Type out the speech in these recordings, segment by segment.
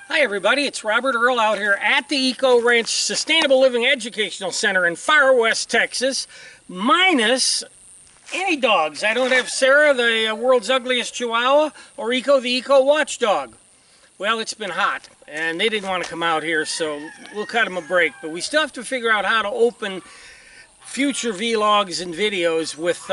Hi everybody, it's Robert Earl out here at the Eco Ranch Sustainable Living Educational Center in Far West Texas, minus any dogs. I don't have Sarah, the world's ugliest chihuahua, or Eco, the Eco watchdog. Well, it's been hot, and they didn't want to come out here, so we'll cut them a break. But we still have to figure out how to open future vlogs and videos with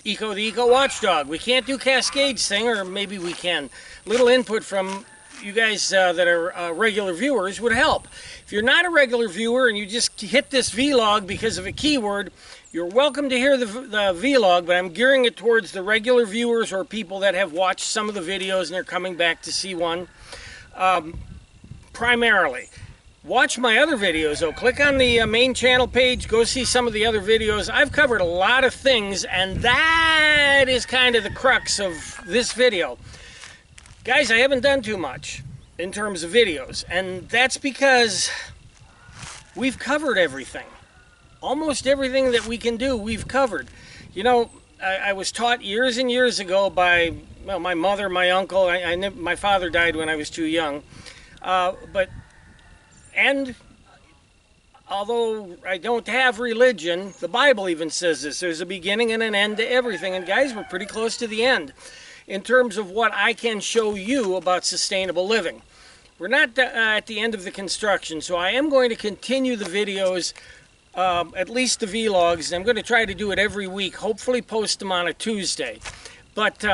Eco, the Eco watchdog. We can't do Cascades thing, or maybe we can. Little input from you guys that are regular viewers would help. If you're not a regular viewer and you just hit this vlog because of a keyword, you're welcome to hear the vlog, but I'm gearing it towards the regular viewers or people that have watched some of the videos and they're coming back to see one. Primarily. Watch my other videos though. Click on the main channel page, go see some of the other videos. I've covered a lot of things, and that is kind of the crux of this video. Guys, I haven't done too much in terms of videos, and that's because we've covered everything. Almost everything that we can do, we've covered. You know, I was taught years and years ago by, well, my mother, my uncle. My father died when I was too young. And although I don't have religion, the Bible even says this. There's a beginning and an end to everything. And guys, we're pretty close to the end in terms of what I can show you about sustainable living. We're not at the end of the construction, so I am going to continue the videos, at least the vlogs, and I'm going to try to do it every week, hopefully post them on a Tuesday. But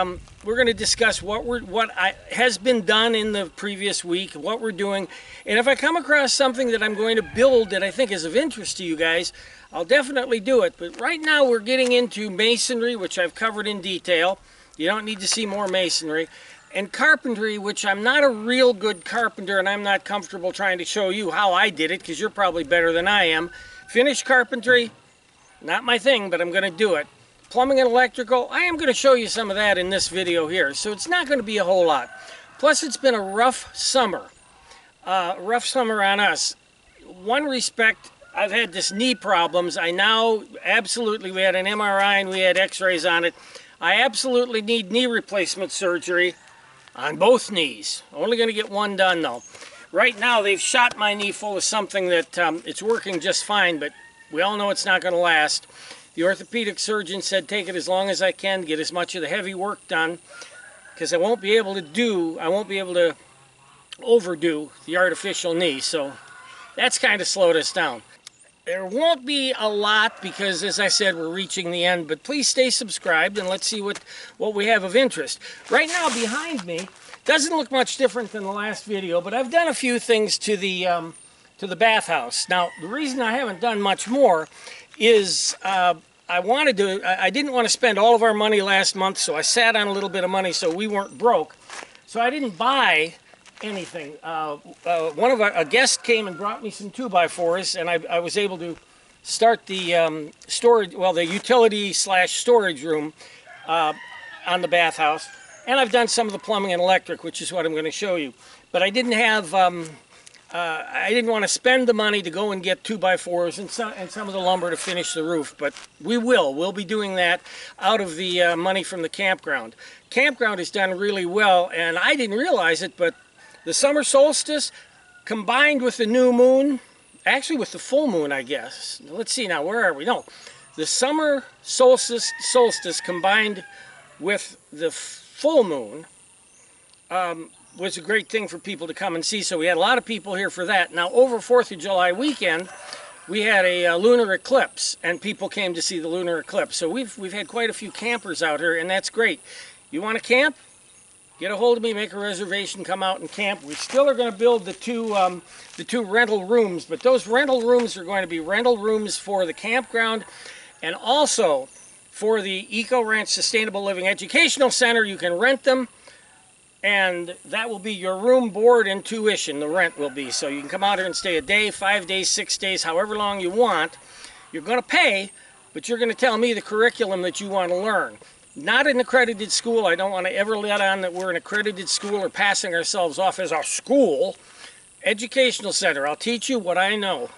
we're going to discuss what has been done in the previous week, what we're doing, and if I come across something that I'm going to build that I think is of interest to you guys, I'll definitely do it. But right now we're getting into masonry, which I've covered in detail. You don't need to see more masonry. And carpentry, which I'm not a real good carpenter, and I'm not comfortable trying to show you how I did it, because you're probably better than I am. Finished carpentry, not my thing, but I'm going to do it. Plumbing and electrical, I am going to show you some of that in this video here, so it's not going to be a whole lot. Plus, it's been a rough summer. Rough summer on us. One respect, I've had this knee problems. I now absolutely, we had an MRI and we had x-rays on it. I absolutely need knee replacement surgery on both knees. Only going to get one done though. Right now they've shot my knee full of something that it's working just fine, but we all know it's not going to last. The orthopedic surgeon said take it as long as I can, get as much of the heavy work done, because I won't be able to overdo the artificial knee, so that's kind of slowed us down. There won't be a lot because, as I said, we're reaching the end, but please stay subscribed and let's see what we have of interest. Right now behind me doesn't look much different than the last video, but I've done a few things to the bathhouse. Now, the reason I haven't done much more is I didn't want to spend all of our money last month, so I sat on a little bit of money so we weren't broke. So I didn't buy anything. A guest came and brought me some 2x4s, and I was able to start the storage, well, the utility/storage room on the bathhouse. And I've done some of the plumbing and electric, which is what I'm going to show you. But I didn't have, I didn't want to spend the money to go and get 2x4s and some of the lumber to finish the roof. But we'll be doing that out of the money from the campground. Campground has done really well, and I didn't realize it, but the summer solstice combined with the new moon, actually with the full moon, I guess. Let's see now, where are we? No, the summer solstice combined with the full moon was a great thing for people to come and see. So we had a lot of people here for that. Now, over 4th of July weekend, we had a lunar eclipse, and people came to see the lunar eclipse. So we've had quite a few campers out here, and that's great. You want to camp? Get a hold of me, make a reservation, come out and camp. We still are going to build the two rental rooms, but those rental rooms are going to be rental rooms for the campground and also for the Eco Ranch Sustainable Living Educational Center. You can rent them, and that will be your room, board, and tuition. The rent will be. So you can come out here and stay a day, 5 days, 6 days, however long you want. You're going to pay, but you're going to tell me the curriculum that you want to learn. Not an accredited school. I don't want to ever let on that we're an accredited school or passing ourselves off as our school. Educational center. I'll teach you what I know.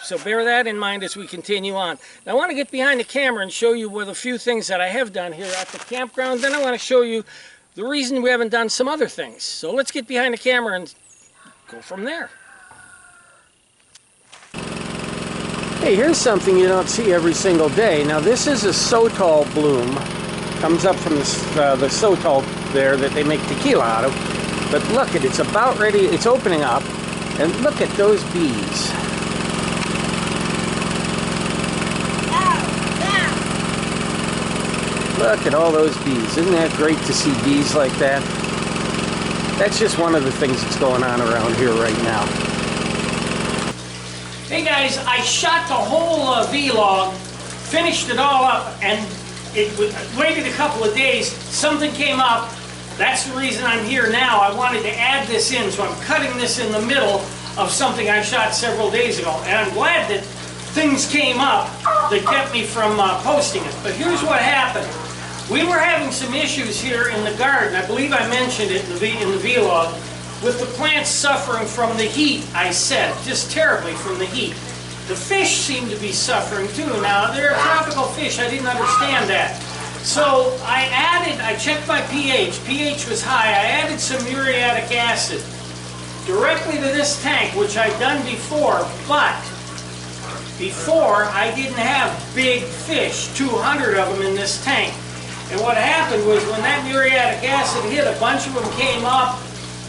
So bear that in mind as we continue on. Now I want to get behind the camera and show you with a few things that I have done here at the campground. Then I want to show you the reason we haven't done some other things. So let's get behind the camera and go from there. Hey, here's something you don't see every single day. Now this is a Tequila Bloom. Comes up from the Sotol there that they make tequila out of. But look, it's about ready, it's opening up. And look at those bees. Look at all those bees. Isn't that great to see bees like that? That's just one of the things that's going on around here right now. Hey guys, I shot the whole vlog, finished it all up, and waited a couple of days. Something came up. That's the reason I'm here now. I wanted to add this in, so I'm cutting this in the middle of something I shot several days ago. And I'm glad that things came up that kept me from posting it. But here's what happened. We were having some issues here in the garden. I believe I mentioned it in the vlog. With the plants suffering from the heat, I said, just terribly from the heat. The fish seem to be suffering too. Now, they're a tropical fish. I didn't understand that. So I checked my pH. pH was high. I added some muriatic acid directly to this tank, which I'd done before, but before I didn't have big fish, 200 of them in this tank. And what happened was when that muriatic acid hit, a bunch of them came up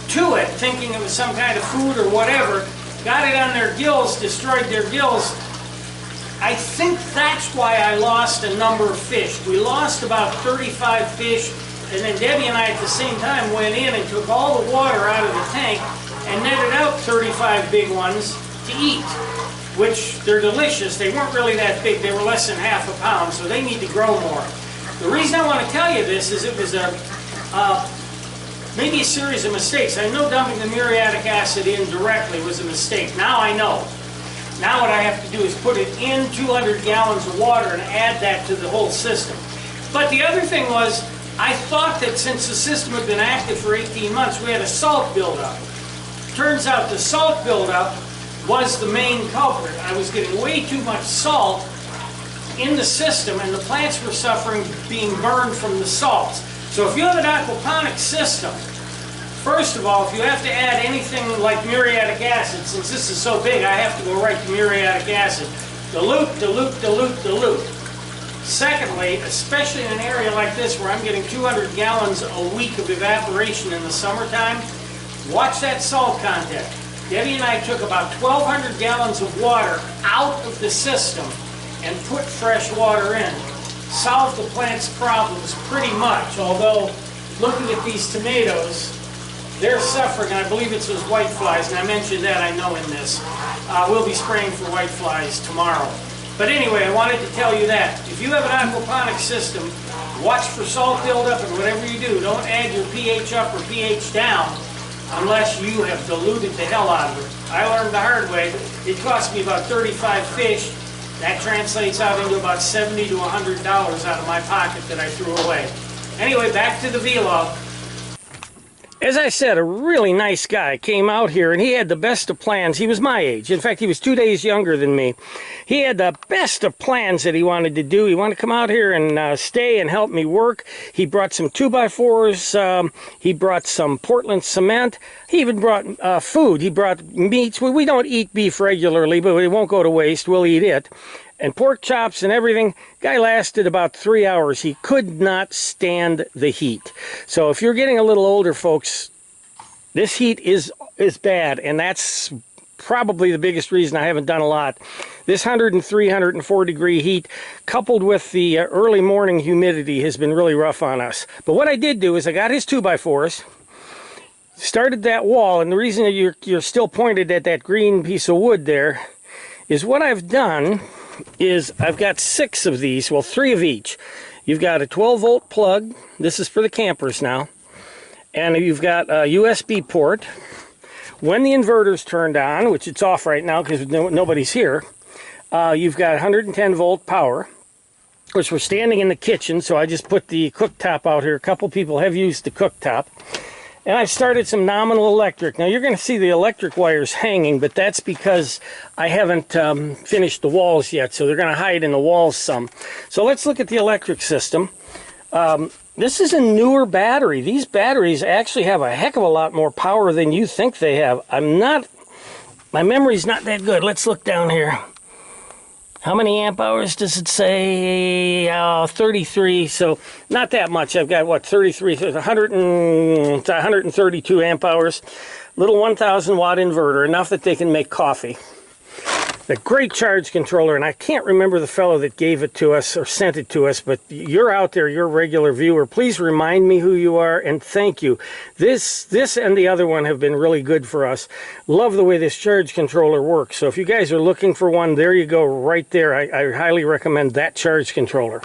to it, thinking it was some kind of food or whatever, got it on their gills, destroyed their gills. I think that's why I lost a number of fish. We lost about 35 fish, and then Debbie and I at the same time went in and took all the water out of the tank and netted out 35 big ones to eat, which they're delicious. They weren't really that big. They were less than half a pound, so they need to grow more. The reason I want to tell you this is it was maybe a series of mistakes. I know dumping the muriatic acid in directly was a mistake. Now I know. Now what I have to do is put it in 200 gallons of water and add that to the whole system. But the other thing was, I thought that since the system had been active for 18 months, we had a salt buildup. Turns out the salt buildup was the main culprit. I was getting way too much salt in the system, and the plants were suffering being burned from the salts. So if you have an aquaponics system, first of all, if you have to add anything like muriatic acid, since this is so big, I have to go right to muriatic acid. Dilute, dilute, dilute, dilute. Secondly, especially in an area like this where I'm getting 200 gallons a week of evaporation in the summertime, watch that salt content. Debbie and I took about 1,200 gallons of water out of the system and put fresh water in. Solved the plant's problems pretty much, although looking at these tomatoes, they're suffering. I believe it's those white flies, and I mentioned that, I know, in this. We'll be spraying for white flies tomorrow. But anyway, I wanted to tell you that. If you have an aquaponics system, watch for salt buildup, and whatever you do, don't add your pH up or pH down unless you have diluted the hell out of it. I learned the hard way. It cost me about 35 fish. That translates out into about $70 to $100 out of my pocket that I threw away. Anyway, back to the vlog. As I said, a really nice guy came out here, and he had the best of plans. He was my age. In fact, he was 2 days younger than me. He had the best of plans that he wanted to do. He wanted to come out here and stay and help me work. He brought some 2x4s. He brought some Portland cement. He even brought food. He brought meats. We don't eat beef regularly, but it won't go to waste. We'll eat it. And pork chops and everything. Guy lasted about 3 hours. He could not stand the heat. So if you're getting a little older, folks, this heat is bad, and that's probably the biggest reason I haven't done a lot. This 103, 104 degree heat, coupled with the early morning humidity, has been really rough on us. But what I did do is I got his 2x4s, started that wall, and the reason that you're still pointed at that green piece of wood there is what I've done is I've got 6 of these, well, 3 of each. You've got a 12-volt plug. This is for the campers now. And you've got a USB port. When the inverter's turned on, which it's off right now because nobody's here, you've got 110-volt power. Of course, we're standing in the kitchen, so I just put the cooktop out here. A couple people have used the cooktop. And I've started some nominal electric. Now, you're going to see the electric wires hanging, but that's because I haven't finished the walls yet, so they're going to hide in the walls some. So let's look at the electric system. This is a newer battery. These batteries actually have a heck of a lot more power than you think they have. My memory's not that good. Let's look down here. How many amp hours does it say? 33, so not that much. I've got, what, 33, 132 amp hours. Little 1,000 watt inverter, enough that they can make coffee. A great charge controller, and I can't remember the fellow that gave it to us or sent it to us, but you're out there, you're a regular viewer. Please remind me who you are, and thank you. This and the other one have been really good for us. Love the way this charge controller works. So if you guys are looking for one, there you go, right there. I highly recommend that charge controller.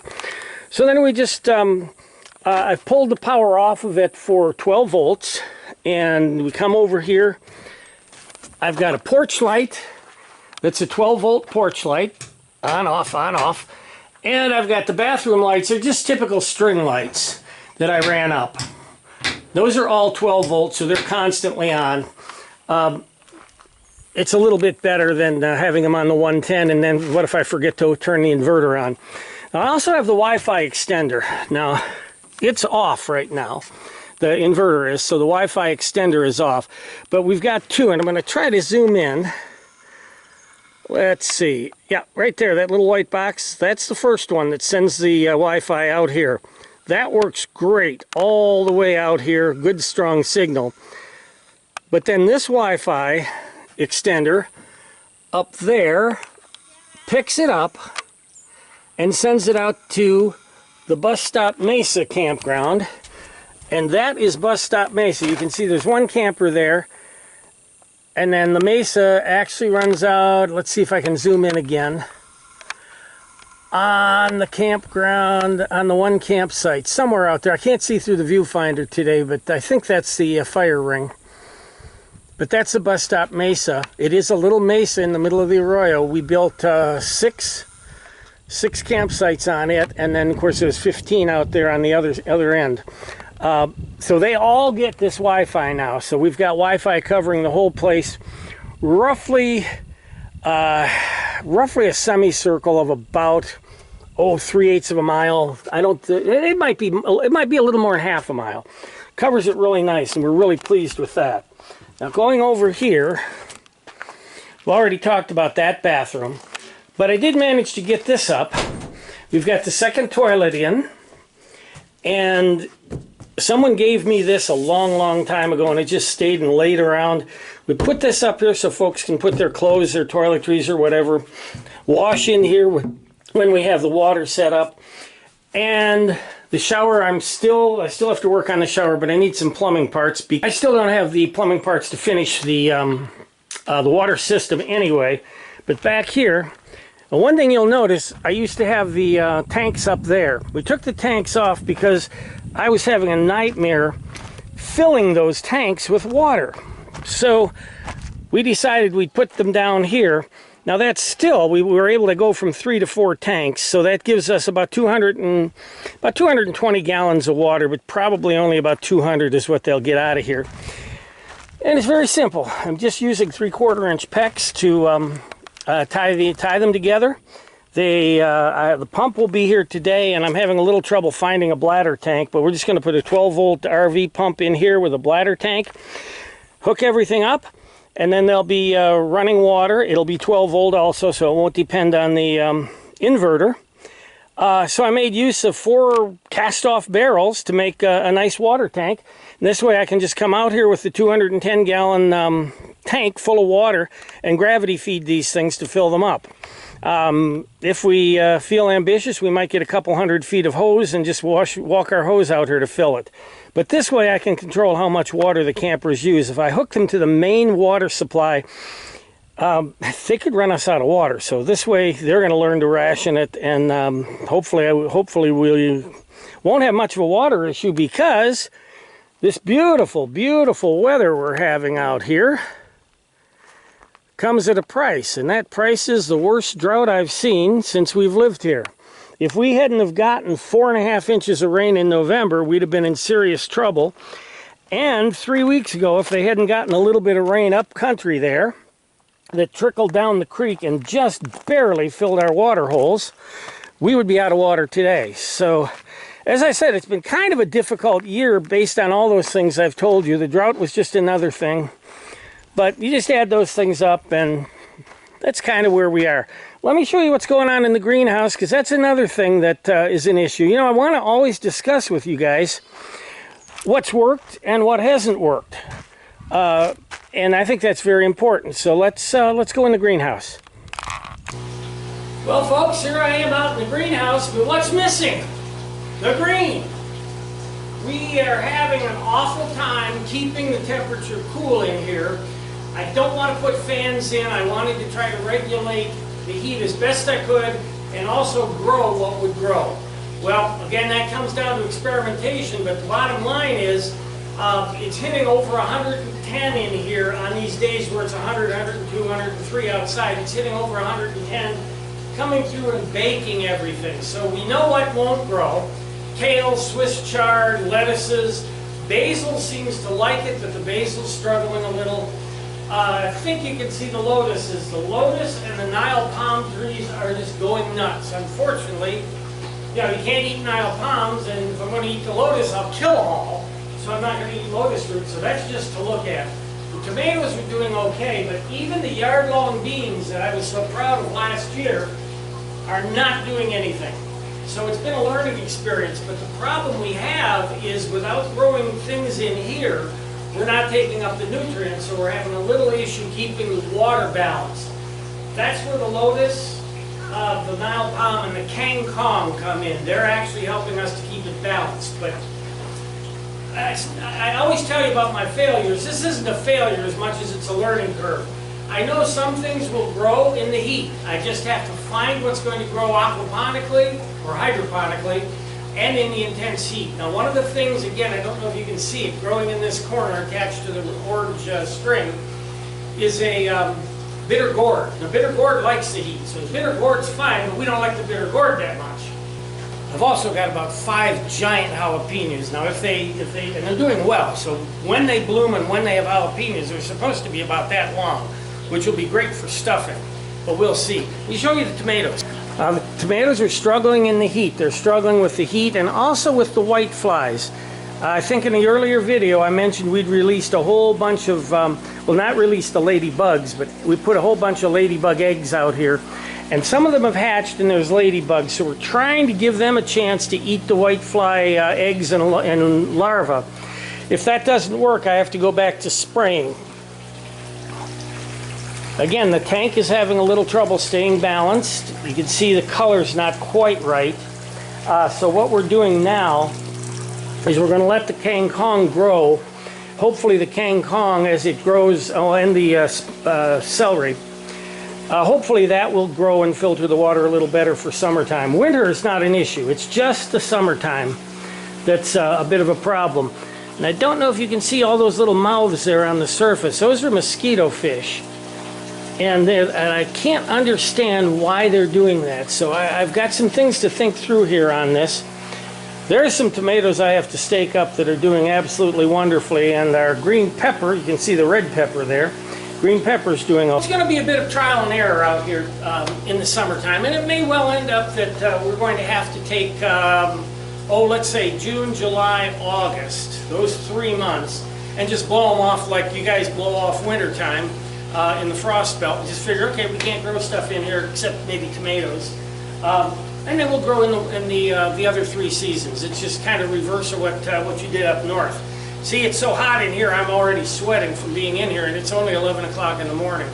So then we just, I've pulled the power off of it for 12 volts, and we come over here. I've got a porch light. That's a 12-volt porch light, on, off, on, off. And I've got the bathroom lights. They're just typical string lights that I ran up. Those are all 12 volts, so they're constantly on. It's a little bit better than having them on the 110, and then what if I forget to turn the inverter on? Now, I also have the Wi-Fi extender. Now, it's off right now. The inverter is, so the Wi-Fi extender is off. But we've got two, and I'm going to try to zoom in. Let's see. Yeah, right there, that little white box, that's the first one that sends the Wi-Fi out here. That works great all the way out here, good strong signal. But then this Wi-Fi extender up there picks it up and sends it out to the Bus Stop Mesa campground. And that is Bus Stop Mesa. You can see there's one camper there. And then the Mesa actually runs out, let's see if I can zoom in again, on the campground, on the one campsite, somewhere out there. I can't see through the viewfinder today, but I think that's the fire ring. But that's the Bus Stop Mesa. It is a little mesa in the middle of the arroyo. We built six campsites on it, and then, of course, there was 15 out there on the other end. So they all get this Wi-Fi now. So we've got Wi-Fi covering the whole place, roughly a semicircle of about 3/8 of a mile. It might be a little more than half a mile. Covers it really nice, and we're really pleased with that. Now going over here, we've already talked about that bathroom, but I did manage to get this up. We've got the second toilet in, and someone gave me this a long time ago, and it just stayed and laid around. We put this up here so folks can put their clothes, their toiletries or whatever, wash in here when we have the water set up. And the shower, I still have to work on the shower, but I need some plumbing parts. I still don't have the plumbing parts to finish the water system anyway. But back here, one thing you'll notice, I used to have the tanks up there. We took the tanks off because I was having a nightmare filling those tanks with water. So we decided we'd put them down here. Now that's still, we were able to go from 3 to 4 tanks, so that gives us about 220 gallons of water, but probably only about 200 is what they'll get out of here. And it's very simple. I'm just using 3/4 inch PEX to tie them together. The pump will be here today, and I'm having a little trouble finding a bladder tank, but we're just going to put a 12-volt RV pump in here with a bladder tank, hook everything up, and then there'll be running water. It'll be 12-volt also, so it won't depend on the inverter. So I made use of 4 cast-off barrels to make a nice water tank. And this way I can just come out here with the 210-gallon tank full of water and gravity feed these things to fill them up. If we feel ambitious, we might get a couple 100 feet of hose and just walk our hose out here to fill it. But this way I can control how much water the campers use. If I hook them to the main water supply, they could run us out of water. So this way they're going to learn to ration it, and hopefully we won't have much of a water issue, because this beautiful weather we're having out here comes at a price, and that price is the worst drought I've seen since we've lived here. If we hadn't have gotten 4.5 inches of rain in November, we'd have been in serious trouble. And 3 weeks ago, if they hadn't gotten a little bit of rain up country there that trickled down the creek and just barely filled our water holes, we would be out of water today. So As I said, it's been kind of a difficult year based on all those things I've told you. The drought was just another thing. But you just add those things up, and that's kind of where we are. Let me show you what's going on in the greenhouse, because that's another thing that is an issue. You know, I want to always discuss with you guys what's worked and what hasn't worked. And I think that's very important. So let's go in the greenhouse. Well, folks, here I am out in the greenhouse, but what's missing? The green. We are having an awful time keeping the temperature cool in here. I don't want to put fans in. I wanted to try to regulate the heat as best I could and also grow what would grow. Well, again, that comes down to experimentation, but the bottom line is it's hitting over 110 in here on these days where it's 100, 102, 103 outside. It's hitting over 110, coming through and baking everything. So we know what won't grow. Kale, Swiss chard, lettuces. Basil seems to like it, but the basil's struggling a little. I think you can see the lotuses. The lotus and the Nile palm trees are just going nuts. Unfortunately, you know, you can't eat Nile palms, and if I'm going to eat the lotus, I'll kill them all. So I'm not going to eat lotus roots, so that's just to look at. The tomatoes are doing okay, but even the yard-long beans that I was so proud of last year are not doing anything. So it's been a learning experience, but the problem we have is without growing things in here, we're not taking up the nutrients, so we're having a little issue keeping the water balanced. That's where the lotus, the Nile palm, and the kangkong come in. They're actually helping us to keep it balanced. But I always tell you about my failures. This isn't a failure as much as it's a learning curve. I know some things will grow in the heat. I just have to find what's going to grow aquaponically or hydroponically and in the intense heat. Now, one of the things, again, I don't know if you can see it, growing in this corner attached to the orange string, is a bitter gourd. The bitter gourd likes the heat, so the bitter gourd's fine, but we don't like the bitter gourd that much. I've also got about 5 giant jalapenos. Now, and they're doing well, so when they bloom and when they have jalapenos, they're supposed to be about that long, which will be great for stuffing, but we'll see. Let me show you the tomatoes. The tomatoes are struggling in the heat. They're struggling with the heat and also with the white flies. I think in the earlier video I mentioned we'd released a whole bunch of, well, not released the ladybugs, but we put a whole bunch of ladybug eggs out here. And some of them have hatched and there's ladybugs, so we're trying to give them a chance to eat the white fly eggs and larvae. If that doesn't work, I have to go back to spraying. Again, the tank is having a little trouble staying balanced. You can see the color's not quite right. So what we're doing now is we're going to let the kangkong grow. Hopefully the kangkong, as it grows, and the celery, hopefully that will grow and filter the water a little better for summertime. Winter is not an issue. It's just the summertime that's a bit of a problem. And I don't know if you can see all those little mouths there on the surface. Those are mosquito fish. And I can't understand why they're doing that. So I've got some things to think through here on this. There are some tomatoes I have to stake up that are doing absolutely wonderfully. And our green pepper, you can see the red pepper there. Green pepper's doing okay. It's going to be a bit of trial and error out here in the summertime. And it may well end up that we're going to have to take, let's say June, July, August, those 3 months, and just blow them off like you guys blow off wintertime. In the frost belt, and just figure, okay, we can't grow stuff in here except maybe tomatoes, and then we'll grow in the other 3 seasons. It's just kind of reverse of what you did up north. See, it's so hot in here, I'm already sweating from being in here, and it's only 11 o'clock in the morning.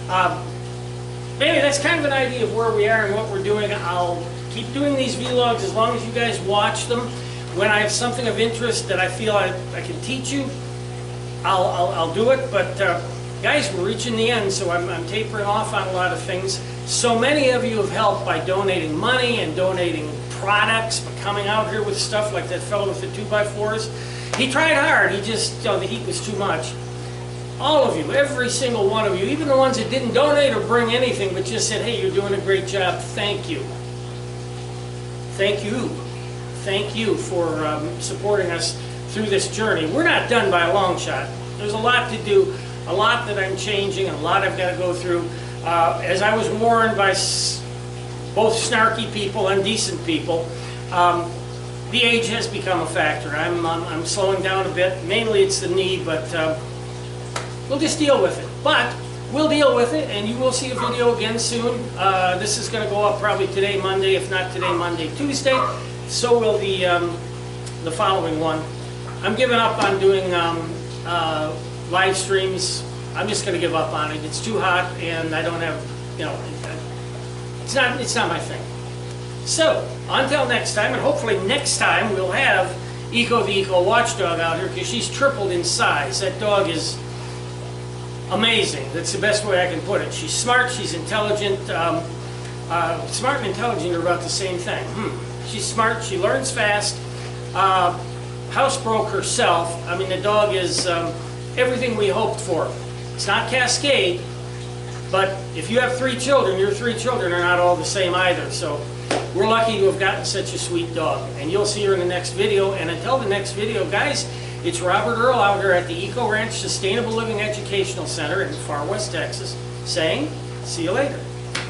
Anyway, that's kind of an idea of where we are and what we're doing. I'll keep doing these vlogs as long as you guys watch them. When I have something of interest that I feel I can teach you, I'll do it. But guys, we're reaching the end, so I'm tapering off on a lot of things. So many of you have helped by donating money and donating products, by coming out here with stuff like that fellow with the 2x4s. He tried hard, he just, the heat was too much. All of you, every single one of you, even the ones that didn't donate or bring anything, but just said, hey, you're doing a great job, thank you. Thank you. Thank you for supporting us through this journey. We're not done by a long shot. There's a lot to do. A lot that I'm changing, a lot I've got to go through. As I was warned by both snarky people and decent people, the age has become a factor. I'm slowing down a bit. Mainly it's the knee, but we'll just deal with it. But we'll deal with it, and you will see a video again soon. This is going to go up probably today, Monday. If not today, Monday, Tuesday. So will the following one. I'm giving up on doing live streams. I'm just going to give up on it. It's too hot, and I don't have, you know, it's not my thing. So, until next time, and hopefully next time we'll have Eco the Eco Watchdog out here, because she's tripled in size. That dog is amazing. That's the best way I can put it. She's smart, she's intelligent. Smart and intelligent are about the same thing. She's smart, she learns fast. Housebroke herself. I mean, the dog is everything we hoped for. It's not Cascade, but if you have 3 children, your 3 children are not all the same either. So we're lucky to have gotten such a sweet dog. And you'll see her in the next video. And until the next video, guys, it's Robert Earl out here at the Eco Ranch Sustainable Living Educational Center in Far West Texas saying, see you later.